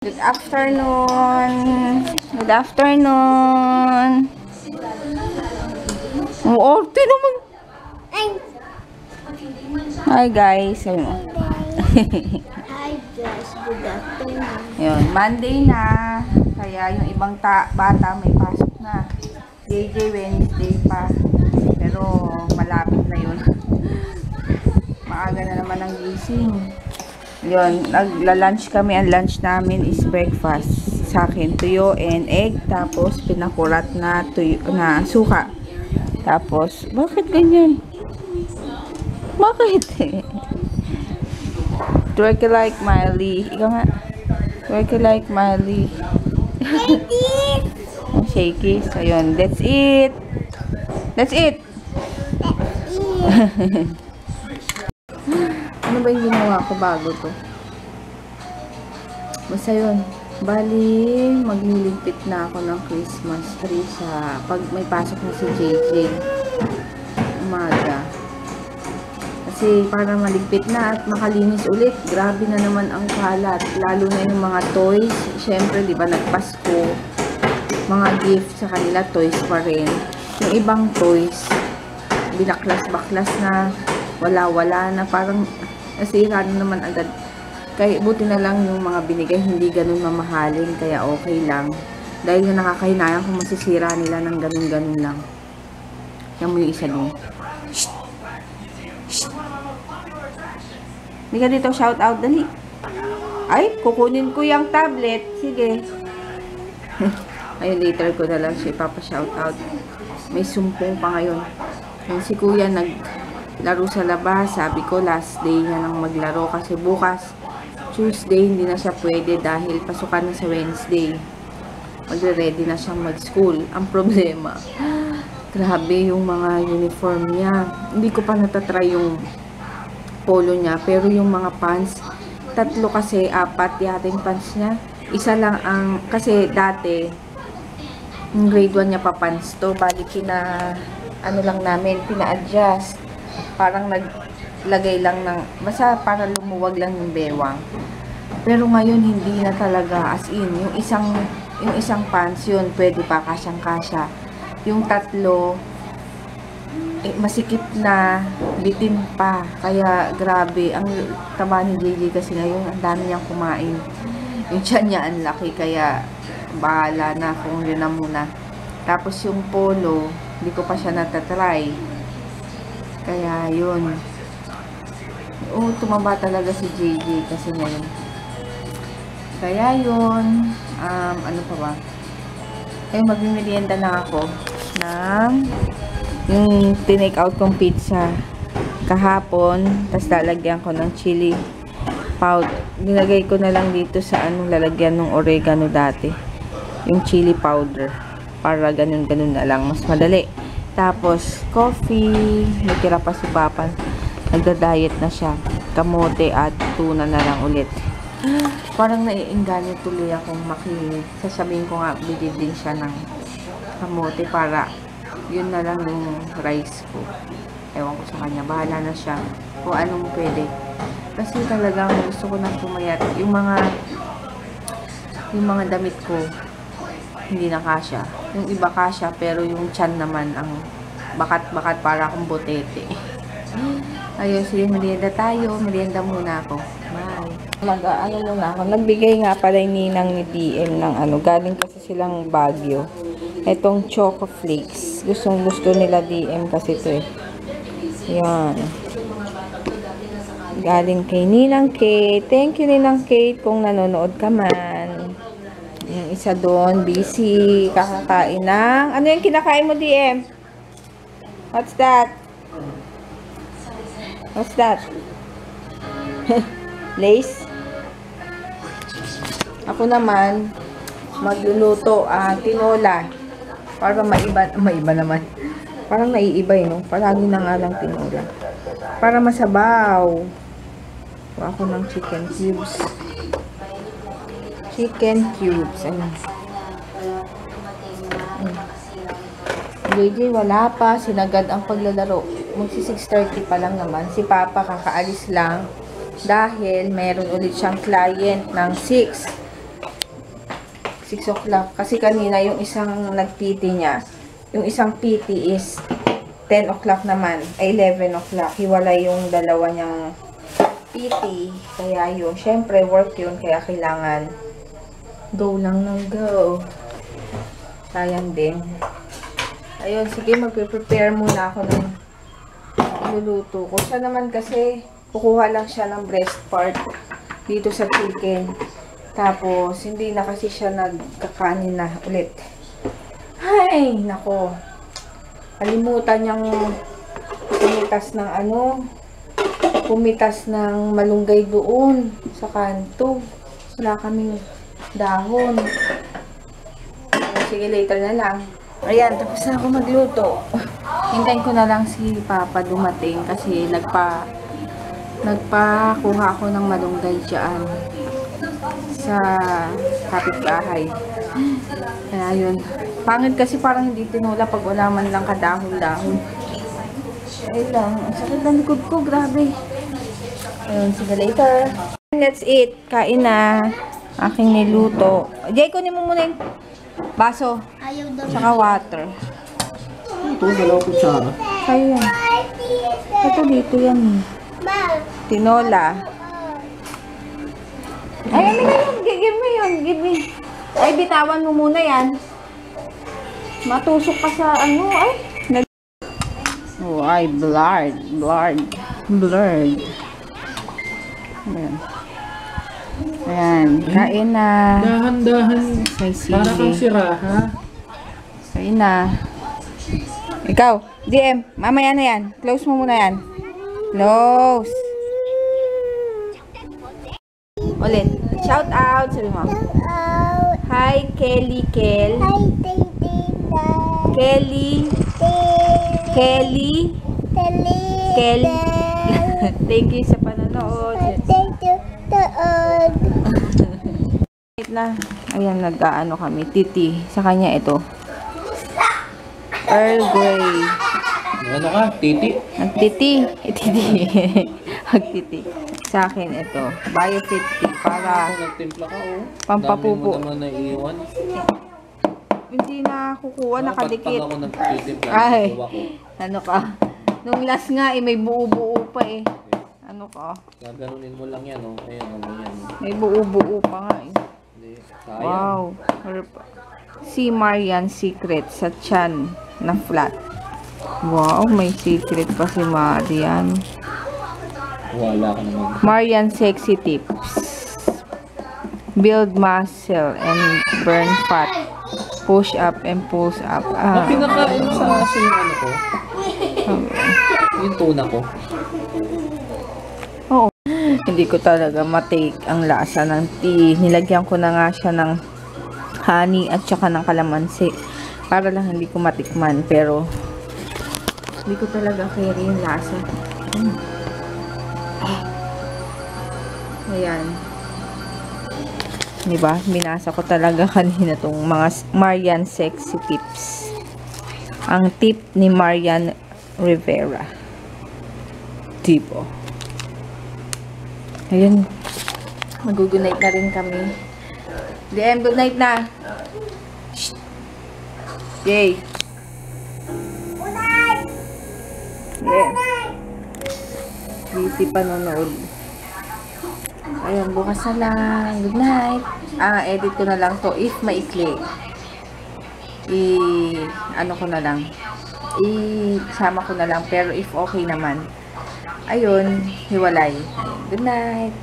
Good afternoon. Good afternoon. Oh, naman. Hi guys. Ayun. Hi guys, good afternoon. Ayun, Monday na. Kaya yung ibang bata may pasok na. JJ Wednesday pa. Pero malapit na yun. Maaga na naman ang gising. Yun, nagla-lunch kami. Ang lunch namin is breakfast. Sa akin, tuyo and egg. Tapos, pinakurat na tuyo, na suka. Tapos, bakit ganyan? Bakit? Twerk like Miley. Ikaw nga. Twerk like Miley. Shaky. So, yun. That's it. That's it. Ano ba yung ginawa ko bago to? Basta yun. Bali, magliligpit na ako ng Christmas tree sa pag may pasok na si JJ. Umaga. Kasi para maligpit na at makalinis ulit. Grabe na naman ang kalat. Lalo na yung mga toys. Siyempre, di ba, nagpasko. Mga gift sa kanila, toys pa rin. Yung ibang toys, binaklas-baklas na, wala-wala na, parang nasira na naman agad. Kaya buti na lang yung mga binigay, hindi ganun mamahalin, kaya okay lang. Dahil yung nakakahinayang kung masisira nila ng ganun-ganun lang. Yan mo yung isa doon. Hindi ka dito, shout out, dali. Ay, kukunin ko yung tablet. Sige. Ayun, later ko na lang siya ipapa-shout out. May sumpong pa ngayon. Yung si kuya naglaro sa labas. Sabi ko, last day niya nang maglaro. Kasi bukas, Tuesday, hindi na siya pwede dahil pasukan na sa Wednesday. Magre-ready na siyang mag-school. Ang problema, grabe yung mga uniform niya. Hindi ko pa natatry yung polo niya. Pero yung mga pants, 3 kasi, 4 yating pants niya. Isa lang ang, kasi dati, yung grade 1 niya pa pants to. Bali, ano lang namin, pina-adjust. Parang naglagay lang ng, basta para lumuwag lang yung bewang. Pero ngayon, hindi na talaga, as in, yung isang pants yun, pwede pa, kasyang-kasya. Yung 3, masikip na, bitin pa. Kaya, grabe, ang taba ni JJ kasi ngayon, ang dami niyang kumain. Yung tiyan niya, ang laki, kaya, bahala na kung yun na muna. Tapos yung polo, hindi ko pa siya natatry. Kaya yun. Tumaba talaga si JJ kasi ngayon. Kaya yun. Ano pa ba? Kaya magmimerienda na ako ng yung tinake out kong pizza kahapon. Tapos lalagyan ko ng chili powder. Nilagay ko na lang dito sa anong lalagyan ng oregano dati. Yung chili powder. Para ganun-ganun na lang. Mas madali. Tapos, coffee. May tira pa si Papa. Nagda-diet na siya. Kamote at tuna na lang ulit. Parang naiinganyo tuloy akong makinig. Sasabihin ko nga, bili din siya ng kamote para yun na lang yung rice ko. Ewan ko sa kanya. Bahala na siya. Kung anong pwede. Kasi talagang gusto ko nang pumayat. Yung mga damit ko, hindi na kasya. Yung iba kasya, pero yung tiyan naman ang bakat-bakat para akong botete. Ayun, sige, merienda tayo. Merienda muna ako. Bye. Ano muna ako. Nagbigay nga pala yung ninang ni DM ng ano. Galing kasi silang Baguio. Itong Choco Flakes. Gustong-gusto nila DM kasi ito eh. Yan. Galing kay Ninang Kate. Thank you, Ninang Kate, kung nanonood ka man. Yung isa doon, busy, kakakain ng... Ano yung kinakain mo, DM? What's that? What's that? Lace? Ako naman, magluluto, tinola. Para maiba naman. Parang naiiba no? Palagi na nga lang tinola. Para masabaw. Ako ng chicken cubes. Chicken cubes. Ayun. JJ wala pa. Sinagad ang paglalaro. Magsi 6:30 pa lang naman. Si Papa kakaalis lang. Dahil meron ulit siyang client ng 6. 6 o'clock. Kasi kanina yung isang nag-PT niya, yung isang PT is 10 o'clock naman, ay 11 o'clock. Hiwalay yung dalawa niyang PT. Kaya yun, syempre work yun, kaya kailangan go lang ng go. Sayang din. Ayun, sige, magpe-prepare muna ako ng luluto ko. Siya naman kasi, kukuha lang siya ng breast part dito sa chicken. Tapos, hindi na kasi siya nagkakanin na ulit. Ay, nako. Kalimutan niyang pumitas ng malunggay doon sa kanto. Wala kaming dahon. Sige, later na lang. Ayan, tapos na ako magluto. Hintayin ko na lang si Papa dumating kasi nagpakuha ako ng malunggay dyan sa kapitbahay. Kaya yun. Pangit kasi parang hindi tinula pag wala man lang kadahon-dahon. Ayun lang. Ang sakit ng likod ko. Grabe. Ayun. Sige, later. That's it. Kain na. Aking niluto. Jay, kunin mo muna yung baso. Ayaw daw. Tsaka water. Ito, dalawa kutsara. Kayo yan. Ito dito yan. Tinola. Ay, ano na yun? Give me yun. Give me. Ay, bitawan mo muna yan. Matusok ka sa ano. Ay. Oh, ay, blurred. Ayan. Ayan. Kain na. Dahan-dahan. May Para kang sili. sira, ha? Kain na. Ikaw, DM, mamaya na yan. Close mo muna yan. Close. Ulit. Shout out. Sabi mo. Hi, Kelly Kel. Hi, Tita. Kelly. Kelly. Kelly. Thank you sa panonood. Thank you. Wait na. Ayan, nag-ano kami. Titi. Sa kanya ito. Earl Grey. Ano ka? Titi? Nagtiti. Titi. Nagtiti. Sa akin ito. Biofit tea. Para Nagtimpla ka, oh. Pampapupo. Dami mo naman naiiwan. hindi na kukuha. Nakadikit. Pag ako nagtitimpla, Ay. kuha ko. Ano ka? Nung last nga may buo-buo pa eh. Ano ka? Gaganunin mo lang yan, oh. Ayan, oh. Ayan. May buo-buo pa nga eh. Hindi. Sayang. Wow. Si Marian Secret sa chan na flat. Wow, may secret pa si Marian. Wala ka naman. Marian Sexy Tips. Build muscle and burn fat. Push up and pulls up. Ah. Pinakain sa aso yung ano ko. Yung tuna ko. Oo. Hindi ko talaga matake ang lasa ng tea. Nilagyan ko na nga siya ng honey at saka ng kalamansi. Para lang hindi ko matikman. Pero, hindi ko talaga carry yung lasa. Ayan. Diba? Binasa ko talaga kanina tong mga Marian Sexy Tips. Ang tip ni Marian Rivera. Tipo. Ayun. Mag-good night na rin kami. DM, good night na. Shh. Yay. Yeah. Busy panonood. Ayun, bukas na lang. Good night. Edit ko na lang to if maikli. Ano ko na lang. Isama ko na lang. Pero if okay naman. Ayun, hiwalay. Ayun, good night.